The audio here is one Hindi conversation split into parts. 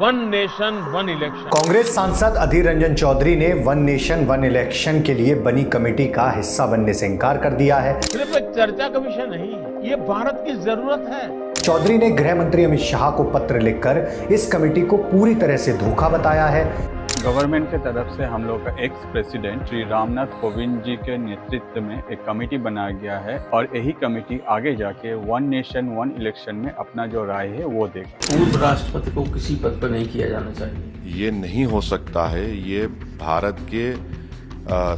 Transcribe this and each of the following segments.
One nation one election. Congress सांसद अधीर रंजन चौधरी ने वन नेशन वन इलेक्शन के लिए बनी कमेटी का हिस्सा बनने से इनकार कर दिया है। सिर्फ एक चर्चा का विषय नहीं है, ये भारत की जरूरत है। चौधरी ने गृह मंत्री अमित शाह को पत्र लिखकर इस कमेटी को पूरी तरह से धोखा बताया है। गवर्नमेंट के तरफ से हम लोग का एक्स प्रेसिडेंट श्री रामनाथ कोविंद जी के नेतृत्व में एक कमेटी बनाया गया है और यही कमेटी आगे जाके वन नेशन वन इलेक्शन में अपना जो राय है वो देगा। पूर्व राष्ट्रपति को किसी पद पर नहीं किया जाना चाहिए। ये नहीं हो सकता है, ये भारत के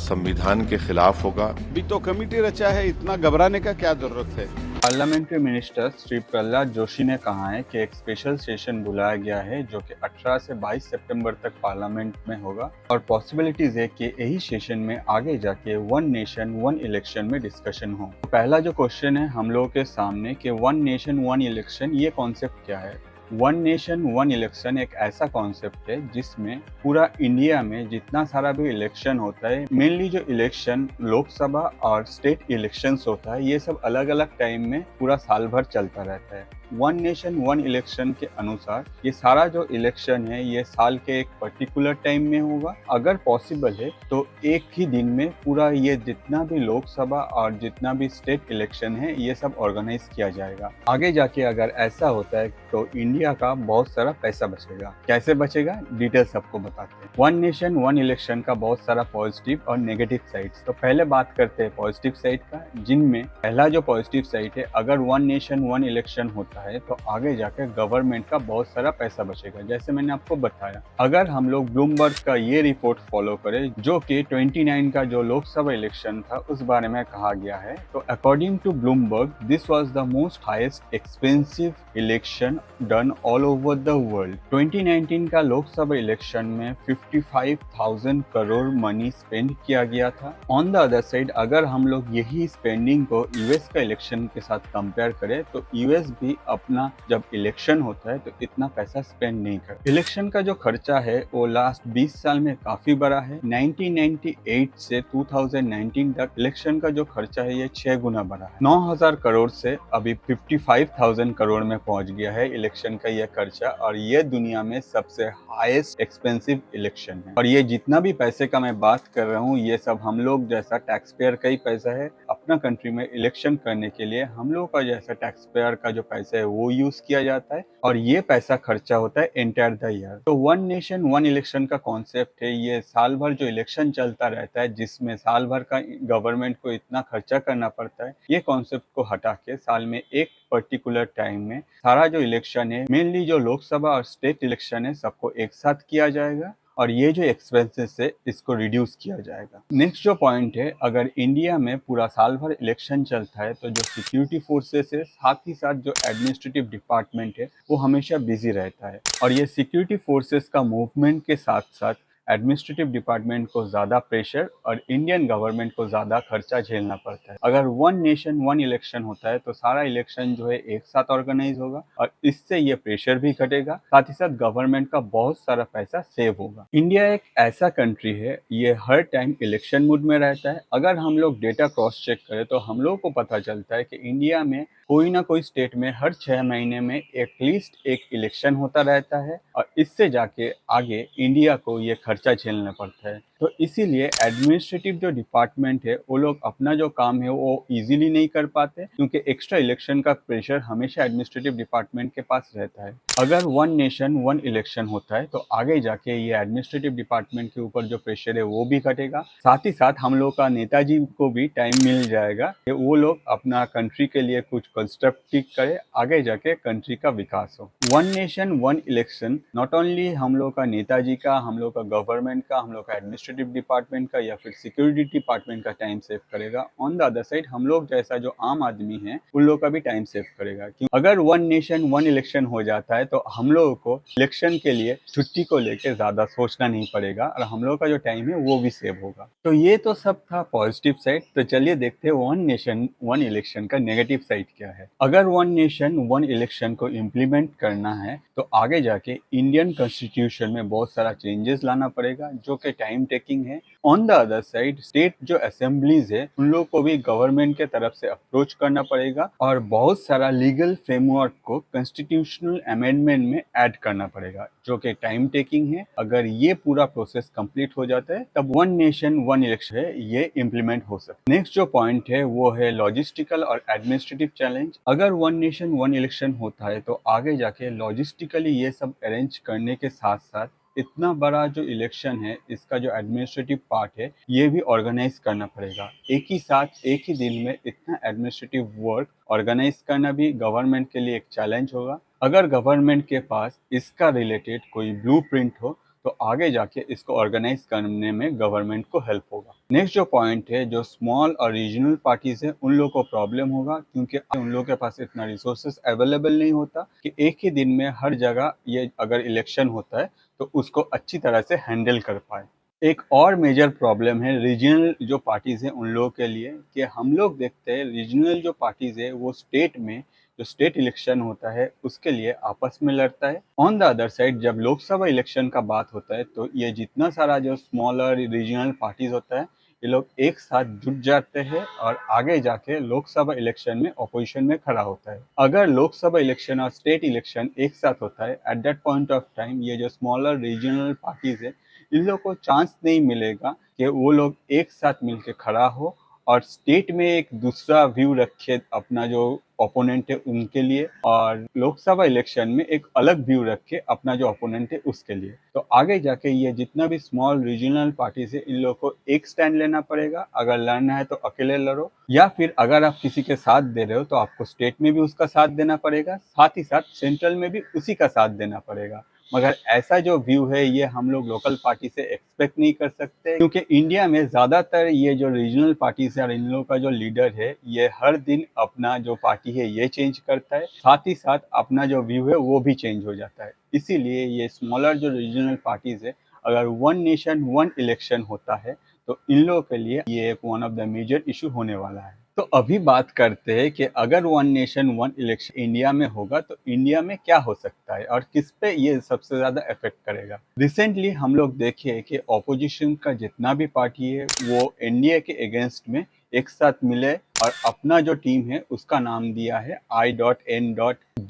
संविधान के खिलाफ होगा। अभी तो कमेटी रचा है, इतना घबराने का क्या जरूरत है। पार्लियामेंट्री मिनिस्टर श्री प्रहलाद जोशी ने कहा है कि एक स्पेशल सेशन बुलाया गया है जो कि 18 से 22 सितंबर तक पार्लियामेंट में होगा और पॉसिबिलिटीज है कि यही सेशन में आगे जाके वन नेशन वन इलेक्शन में डिस्कशन हो। तो पहला जो क्वेश्चन है हम लोगों के सामने कि वन नेशन वन इलेक्शन ये कॉन्सेप्ट क्या है। वन नेशन वन इलेक्शन एक ऐसा कॉन्सेप्ट है जिसमें पूरा इंडिया में जितना सारा भी इलेक्शन होता है, मेनली जो इलेक्शन लोकसभा और स्टेट इलेक्शंस होता है, ये सब अलग अलग टाइम में पूरा साल भर चलता रहता है। वन नेशन वन इलेक्शन के अनुसार ये सारा जो इलेक्शन है ये साल के एक पर्टिकुलर टाइम में होगा। अगर पॉसिबल है तो एक ही दिन में पूरा ये जितना भी लोकसभा और जितना भी स्टेट इलेक्शन है ये सब ऑर्गेनाइज किया जाएगा। आगे जाके अगर ऐसा होता है तो इंडिया का बहुत सारा पैसा बचेगा। कैसे बचेगा, डिटेल सबको बताते हैं। वन नेशन वन इलेक्शन का बहुत सारा पॉजिटिव और नेगेटिव साइड्स। तो पहले बात करते हैं पॉजिटिव साइड का, जिनमें पहला जो पॉजिटिव साइड है, अगर वन नेशन वन इलेक्शन होता है तो आगे जाकर गवर्नमेंट का बहुत सारा पैसा बचेगा। जैसे मैंने आपको बताया, अगर हम लोग ब्लूमबर्ग का ये रिपोर्ट फॉलो करें जो कि 29 का जो लोकसभा इलेक्शन था उस बारे में कहा गया है, तो according to Bloomberg this was the most highest expensive election done all over the world. 2019 का लोकसभा इलेक्शन में 55,000 करोड़ मनी स्पेंड किया गया था। ऑन द अदर साइड अगर हम लोग यही स्पेंडिंग को यूएस का इलेक्शन के साथ कंपेयर करें तो यूएस भी अपना जब इलेक्शन होता है तो इतना पैसा स्पेंड नहीं करता। इलेक्शन का जो खर्चा है वो लास्ट 20 साल में काफी बड़ा है। 1998 से 2019 तक इलेक्शन का जो खर्चा है ये 6 गुना बढ़ा है। 9,000 करोड़ से अभी 55,000 करोड़ में पहुंच गया है इलेक्शन का यह खर्चा, और ये दुनिया में सबसे हाईएस्ट एक्सपेंसिव इलेक्शन है। और ये जितना भी पैसे का मैं बात कर रहा हूँ ये सब हम लोग जैसा टैक्स पेयर का ही पैसा है। अपना कंट्री में इलेक्शन करने के लिए हम लोग का जैसा टैक्स पेयर का जो पैसा है वो यूज किया जाता है और ये पैसा खर्चा होता है एंटायर द ईयर। तो वन नेशन वन इलेक्शन का कॉन्सेप्ट है, ये साल भर जो इलेक्शन चलता रहता है जिसमें साल भर का गवर्नमेंट को इतना खर्चा करना पड़ता है, ये कॉन्सेप्ट को हटा के साल में एक पर्टिकुलर टाइम में सारा जो इलेक्शन है, मेनली जो लोकसभा और स्टेट इलेक्शन है, सबको एक साथ किया जाएगा और ये जो एक्सपेंसेस है इसको रिड्यूस किया जाएगा। नेक्स्ट जो पॉइंट है, अगर इंडिया में पूरा साल भर इलेक्शन चलता है तो जो सिक्योरिटी फोर्सेस है साथ ही साथ जो एडमिनिस्ट्रेटिव डिपार्टमेंट है वो हमेशा बिजी रहता है और ये सिक्योरिटी फोर्सेस का मूवमेंट के साथ साथ एडमिनिस्ट्रेटिव डिपार्टमेंट को ज़्यादा प्रेशर और इंडियन गवर्नमेंट को ज़्यादा खर्चा झेलना पड़ता है। अगर वन नेशन वन इलेक्शन होता है तो सारा इलेक्शन जो है एक साथ ऑर्गेनाइज होगा और इससे ये प्रेशर भी घटेगा, साथ ही साथ गवर्नमेंट का बहुत सारा पैसा सेव होगा। इंडिया एक ऐसा कंट्री है, ये हर टाइम इलेक्शन मूड में रहता है। अगर हम लोग डेटा क्रॉस चेक करें तो हम लोग को पता चलता है कि इंडिया में कोई ना कोई स्टेट में हर 6 महीने में एटलीस्ट एक इलेक्शन होता रहता है और इससे जाके आगे इंडिया को ये खर्चा झेलना पड़ता है। तो इसीलिए एडमिनिस्ट्रेटिव जो डिपार्टमेंट है वो लोग अपना जो काम है वो इजीली नहीं कर पाते क्योंकि एक्स्ट्रा इलेक्शन का प्रेशर हमेशा एडमिनिस्ट्रेटिव डिपार्टमेंट के पास रहता है। अगर वन नेशन वन इलेक्शन होता है तो आगे जाके ये एडमिनिस्ट्रेटिव डिपार्टमेंट के ऊपर जो प्रेशर है वो भी घटेगा, साथ ही साथ हम लोग का नेताजी को भी टाइम मिल जाएगा कि वो लोग अपना कंट्री के लिए कुछ कंस्ट्रक्टिव करे, आगे जाके कंट्री का विकास हो। One nation one election not only हम लोग का नेताजी का, हम लोग का गवर्नमेंट का, हम लोग का एडमिनिस्ट्रेटिव डिपार्टमेंट का या फिर सिक्योरिटी डिपार्टमेंट का टाइम सेव करेगा, ऑन द अदर साइड हम लोग जैसा जो आम आदमी है उन लोग का भी टाइम सेव करेगा। क्यों, अगर वन नेशन वन इलेक्शन हो जाता है तो हम लोगों को इलेक्शन के लिए छुट्टी को लेके ज्यादा सोचना नहीं पड़ेगा और हम लोग का जो टाइम है वो भी सेव होगा। तो ये तो सब था पॉजिटिव साइड। तो चलिए देखते हैं वन नेशन वन इलेक्शन का नेगेटिव साइड क्या है। अगर वन नेशन वन इलेक्शन को इम्प्लीमेंट करना है तो आगे जाके इंडियन कॉन्स्टिट्यूशन में बहुत सारा चेंजेस लाना पड़ेगा जो कि टाइम टेक टेकिंग है। On the other side state जो असेंबलीज है उन लोगों को भी गवर्नमेंट के तरफ से अप्रोच करना पड़ेगा और बहुत सारा लीगल फ्रेमवर्क को कॉन्स्टिट्यूशनल अमेंडमेंट में ऐड करना पड़ेगा, जो कि टाइम टेकिंग है। अगर ये पूरा प्रोसेस कंप्लीट हो जाता है तब वन नेशन वन इलेक्शन है ये इम्प्लीमेंट हो सकता है। नेक्स्ट जो पॉइंट है वो है लॉजिस्टिकल और एडमिनिस्ट्रेटिव चैलेंज। अगर वन नेशन वन इलेक्शन होता है तो आगे जाके लॉजिस्टिकली ये सब अरेंज करने के साथ साथ इतना बड़ा जो इलेक्शन है इसका जो एडमिनिस्ट्रेटिव पार्ट है ये भी ऑर्गेनाइज करना पड़ेगा। एक ही साथ एक ही दिन में इतना एडमिनिस्ट्रेटिव वर्क ऑर्गेनाइज करना भी गवर्नमेंट के लिए एक चैलेंज होगा। अगर गवर्नमेंट के पास इसका रिलेटेड कोई ब्लूप्रिंट हो तो आगे जाके इसको ऑर्गेनाइज करने में गवर्नमेंट को हेल्प होगा। नेक्स्ट जो पॉइंट है जो स्मॉल और रीजनल पार्टीज है उन लोगों को प्रॉब्लम होगा, क्योंकि उन लोगों के पास इतना रिसोर्सेस अवेलेबल नहीं होता कि एक ही दिन में हर जगह ये अगर इलेक्शन होता है तो उसको अच्छी तरह से हैंडल कर पाए। एक और मेजर प्रॉब्लम है रीजनल जो पार्टीज हैं उन लोगों के लिए, कि हम लोग देखते हैं रीजनल जो पार्टीज है वो स्टेट में जो स्टेट इलेक्शन होता है उसके लिए आपस में लड़ता है। ऑन द अदर साइड जब लोकसभा इलेक्शन का बात होता है तो ये जितना सारा जो स्मॉलर रीजनल पार्टीज होता है ये लोग एक साथ जुट जाते हैं और आगे जाके लोकसभा इलेक्शन में ऑपोजिशन में खड़ा होता है। अगर लोकसभा इलेक्शन और स्टेट इलेक्शन एक साथ होता है eight that point of time ये जो स्मॉलर रीजनल पार्टीज है इन लोगों को चांस नहीं मिलेगा कि वो लोग एक साथ मिलकर खड़ा हो और स्टेट में एक दूसरा व्यू रखे अपना जो ओपोनेंट है उनके लिए, और लोकसभा इलेक्शन में एक अलग व्यू रखे अपना जो ओपोनेंट है उसके लिए। तो आगे जाके ये जितना भी स्मॉल रीजनल पार्टीज है इन लोगों को एक स्टैंड लेना पड़ेगा। अगर लड़ना है तो अकेले लड़ो, या फिर अगर आप किसी के साथ दे रहे हो तो आपको स्टेट में भी उसका साथ देना पड़ेगा, साथ ही साथ सेंट्रल में भी उसी का साथ देना पड़ेगा। मगर ऐसा जो व्यू है ये हम लोग लोकल पार्टी से एक्सपेक्ट नहीं कर सकते, क्योंकि इंडिया में ज़्यादातर ये जो रीजनल पार्टीज है और इन लोगों का जो लीडर है ये हर दिन अपना जो पार्टी है ये चेंज करता है, साथ ही साथ अपना जो व्यू है वो भी चेंज हो जाता है। इसीलिए ये स्मॉलर जो रीजनल पार्टीज है अगर वन नेशन वन इलेक्शन होता है तो इन लोगों के लिए ये एक one of the major issue होने वाला है। तो अभी बात करते हैं कि अगर one nation one election India में होगा तो इंडिया में क्या हो सकता है और किस पे ये सबसे ज़्यादा इफेक्ट करेगा। रिसेंटली हम लोग देखे कि ऑपोजिशन का जितना भी पार्टी है वो एनडीए के अगेंस्ट में एक साथ मिले और अपना जो टीम है उसका नाम दिया है I.N.D.I.A।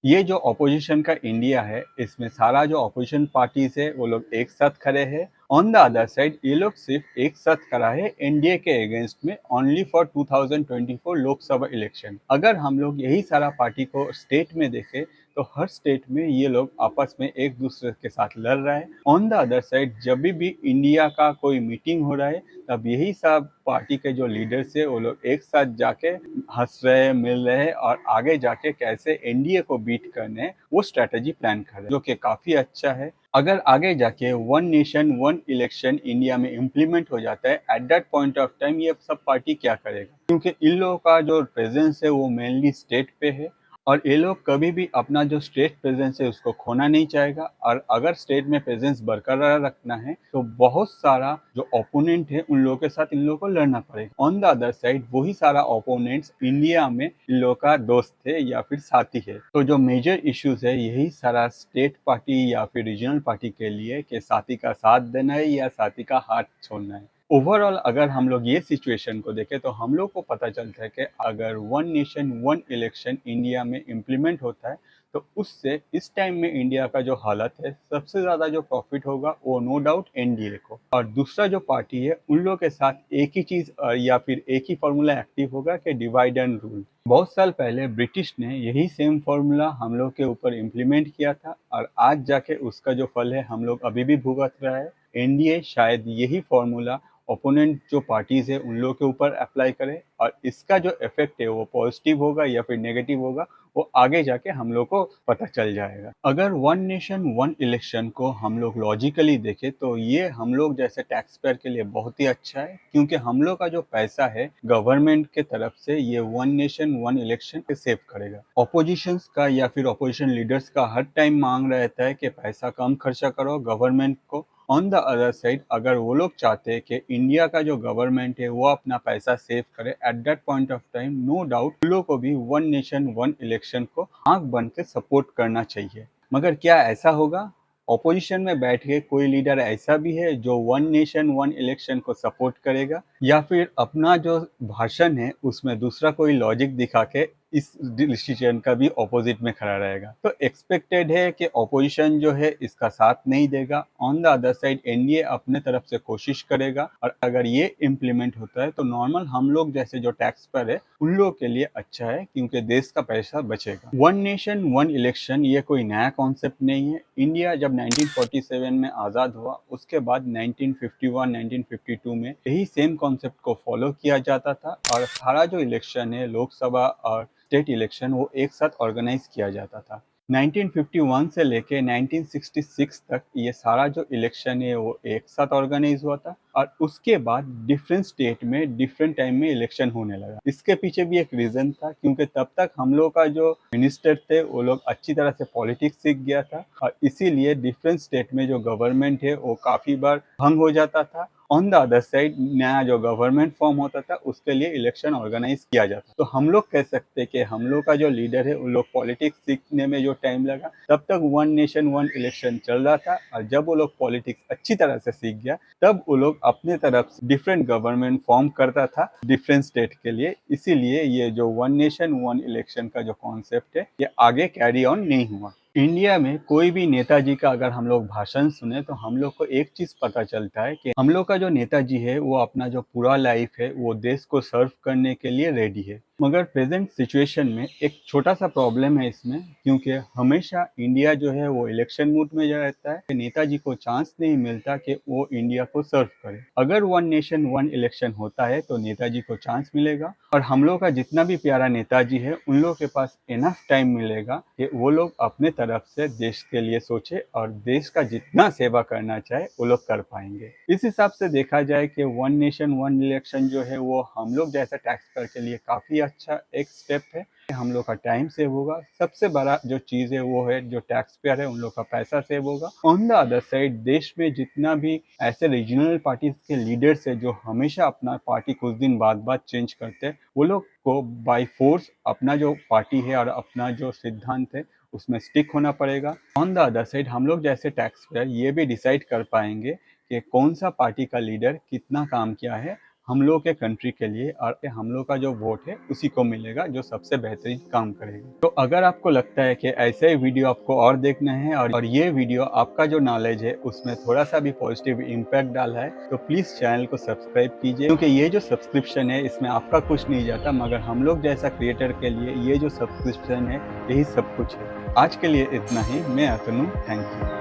ये जो ऑपोजिशन का इंडिया है इसमें सारा जो ऑपोजिशन पार्टीज है वो लोग एक साथ खड़े हैं। ऑन द अदर साइड ये लोग सिर्फ एक साथ खड़ा है एनडीए के अगेंस्ट में ओनली फॉर 2024 लोकसभा इलेक्शन। अगर हम लोग यही सारा पार्टी को स्टेट में देखें तो हर स्टेट में ये लोग आपस में एक दूसरे के साथ लड़ रहा है। ऑन द अदर साइड जब भी इंडिया का कोई मीटिंग हो रहा है तब यही सब पार्टी के जो लीडर्स है वो लोग एक साथ जाके हंस रहे मिल रहे और आगे जाके कैसे एनडीए को बीट करने वो स्ट्रेटेजी प्लान कर रहे हैं, जो कि काफी अच्छा है। अगर आगे जाके one nation one election India में इम्प्लीमेंट हो जाता है eight that point of time ये सब पार्टी क्या करेगा, क्योंकि इन लोगों का जो प्रेजेंस है वो मेनली स्टेट पे है और ये लोग कभी भी अपना जो स्टेट प्रेजेंस है उसको खोना नहीं चाहेगा। और अगर स्टेट में प्रेजेंस बरकरार रखना है तो बहुत सारा जो ओपोनेंट है उन लोगों के साथ इन लोगों को लड़ना पड़ेगा। ऑन द अदर साइड वही सारा ओपोनेंट्स इंडिया में इन लोगों का दोस्त है या फिर साथी है। तो जो मेजर इश्यूज है यही सारा स्टेट पार्टी या फिर रीजनल पार्टी के लिए कि साथी का साथ देना है या साथी का हाथ छोड़ना है। ओवरऑल अगर हम लोग ये सिचुएशन को देखें तो हम लोग को पता चलता है कि अगर one nation one election India में इम्प्लीमेंट होता है तो उससे इस टाइम में इंडिया का जो हालत है सबसे ज़्यादा जो प्रॉफिट होगा वो नो डाउट एनडीए को, और दूसरा जो पार्टी है उन लोगों के साथ एक ही चीज़ या फिर एक ही फार्मूला एक्टिव होगा कि डिवाइड एंड रूल। बहुत साल पहले ब्रिटिश ने यही सेम फार्मूला हम लोग के ऊपर इम्प्लीमेंट किया था और आज जाके उसका जो फल है हम लोग अभी भी भुगत रहा है। एनडीए शायद यही फार्मूला ओपोनेंट जो पार्टीज है उन लोगों के ऊपर अप्लाई करें और इसका जो इफेक्ट है वो पॉजिटिव होगा या फिर नेगेटिव होगा वो आगे जाके हम लोग को पता चल जाएगा। अगर वन नेशन वन इलेक्शन को हम लोग लॉजिकली देखें तो ये हम लोग जैसे टैक्स पेयर के लिए बहुत ही अच्छा है, क्योंकि हम लोग का जो पैसा है गवर्नमेंट के तरफ से ये वन नेशन वन इलेक्शन पे सेव करेगा। ऑपोजिशन का या फिर ऑपोजिशन लीडर्स का हर टाइम मांग रहता है कि पैसा कम खर्चा करो गवर्नमेंट को। ऑन द अदर साइड अगर वो लोग चाहते हैं कि इंडिया का जो गवर्नमेंट है वो अपना पैसा सेव करे at that point of time no doubt उन लोगों को भी वन नेशन वन इलेक्शन को आंख बन के सपोर्ट करना चाहिए। मगर क्या ऐसा होगा? ऑपोजिशन में बैठ के कोई लीडर ऐसा भी है जो वन नेशन वन इलेक्शन को सपोर्ट करेगा, या फिर अपना जो भाषण है उसमें दूसरा कोई लॉजिक दिखा के इस डिसीजन का भी ऑपोजिट में खड़ा रहेगा। तो एक्सपेक्टेड है कि ऑपोजिशन जो है इसका साथ नहीं देगा। On the other side NDA अपने तरफ से कोशिश करेगा, और अगर ये इम्प्लीमेंट होता है तो नॉर्मल हम लोग जैसे जो टैक्स पर है उन लोगों के लिए अच्छा है, क्योंकि देश का पैसा बचेगा। वन नेशन वन इलेक्शन ये कोई नया कॉन्सेप्ट नहीं है। इंडिया जब 1947 में आज़ाद हुआ उसके बाद 1951 1952 में यही सेम कॉन्सेप्ट को फॉलो किया जाता था, और सारा जो इलेक्शन है लोकसभा और स्टेट इलेक्शन वो एक साथ ऑर्गेनाइज किया जाता था। 1951 से लेके 1966 तक ये सारा जो इलेक्शन है वो एक साथ ऑर्गेनाइज हुआ था, और उसके बाद डिफरेंट स्टेट में डिफरेंट टाइम में इलेक्शन होने लगा। इसके पीछे भी एक रीज़न था, क्योंकि तब तक हम लोग का जो मिनिस्टर थे वो लोग अच्छी तरह से पॉलिटिक्स सीख गया था, और इसीलिए डिफरेंट स्टेट में जो गवर्नमेंट है वो काफ़ी बार भंग हो जाता था। ऑन द अदर साइड नया जो गवर्नमेंट फॉर्म होता था उसके लिए इलेक्शन ऑर्गेनाइज किया जाता। तो हम लोग कह सकते हैं कि हम लोग का जो लीडर है उन लोग पॉलिटिक्स सीखने में जो टाइम लगा, तब तक वन नेशन वन इलेक्शन चल रहा था, और जब वो लोग पॉलिटिक्स अच्छी तरह से सीख गया तब वो लोग अपने तरफ से डिफरेंट गवर्नमेंट फॉर्म करता था डिफरेंट स्टेट के लिए। इसीलिए ये जो वन नेशन वन इलेक्शन का जो कॉन्सेप्ट है ये आगे कैरी ऑन नहीं हुआ। इंडिया में कोई भी नेताजी का अगर हम लोग भाषण सुने तो हम लोग को एक चीज़ पता चलता है कि हम लोग का जो नेताजी है वो अपना जो पूरा लाइफ है वो देश को सर्व करने के लिए रेडी है। मगर प्रेजेंट सिचुएशन में एक छोटा सा प्रॉब्लम है इसमें, क्योंकि हमेशा इंडिया जो है वो इलेक्शन मूड में जो रहता है, नेताजी को चांस नहीं मिलता कि वो इंडिया को सर्व करे। अगर वन नेशन वन इलेक्शन होता है तो नेताजी को चांस मिलेगा, और हम लोग का जितना भी प्यारा नेताजी है उन लोगों के पास इनफ टाइम मिलेगा कि वो लोग अपने तरफ से देश के लिए सोचे, और देश का जितना सेवा करना चाहे वो लोग कर पाएंगे। इस हिसाब से देखा जाए कि वन नेशन वन इलेक्शन जो है वो हम लोग जैसे टैक्स पेयर के लिए काफ़ी अच्छा एक स्टेप है। हम लोग का टाइम सेव होगा। सबसे बड़ा जो चीज़ है वो है जो टैक्स पेयर है उन लोग का पैसा सेव होगा। ऑन द अदर साइड देश में जितना भी ऐसे रीजनल पार्टीज के लीडर्स है जो हमेशा अपना पार्टी कुछ दिन बाद चेंज करते हैं, वो लोग को बाय फोर्स अपना जो पार्टी है और अपना जो सिद्धांत है उसमें स्टिक होना पड़ेगा। ऑन द अदर साइड हम लोग जैसे टैक्स पेयर ये भी डिसाइड कर पाएंगे कि कौन सा पार्टी का लीडर कितना काम किया है हम लोग के कंट्री के लिए, और हम लोग का जो वोट है उसी को मिलेगा जो सबसे बेहतरीन काम करेगा। तो अगर आपको लगता है कि ऐसे ही वीडियो आपको और देखना है और ये वीडियो आपका जो नॉलेज है उसमें थोड़ा सा भी पॉजिटिव इम्पैक्ट डाला है, तो प्लीज़ चैनल को सब्सक्राइब कीजिए, क्योंकि ये जो सब्सक्रिप्शन है इसमें आपका कुछ नहीं जाता, मगर हम लोग जैसा क्रिएटर के लिए ये जो सब्सक्रिप्शन है यही सब कुछ है। आज के लिए इतना ही। मैं अतनु, थैंक यू।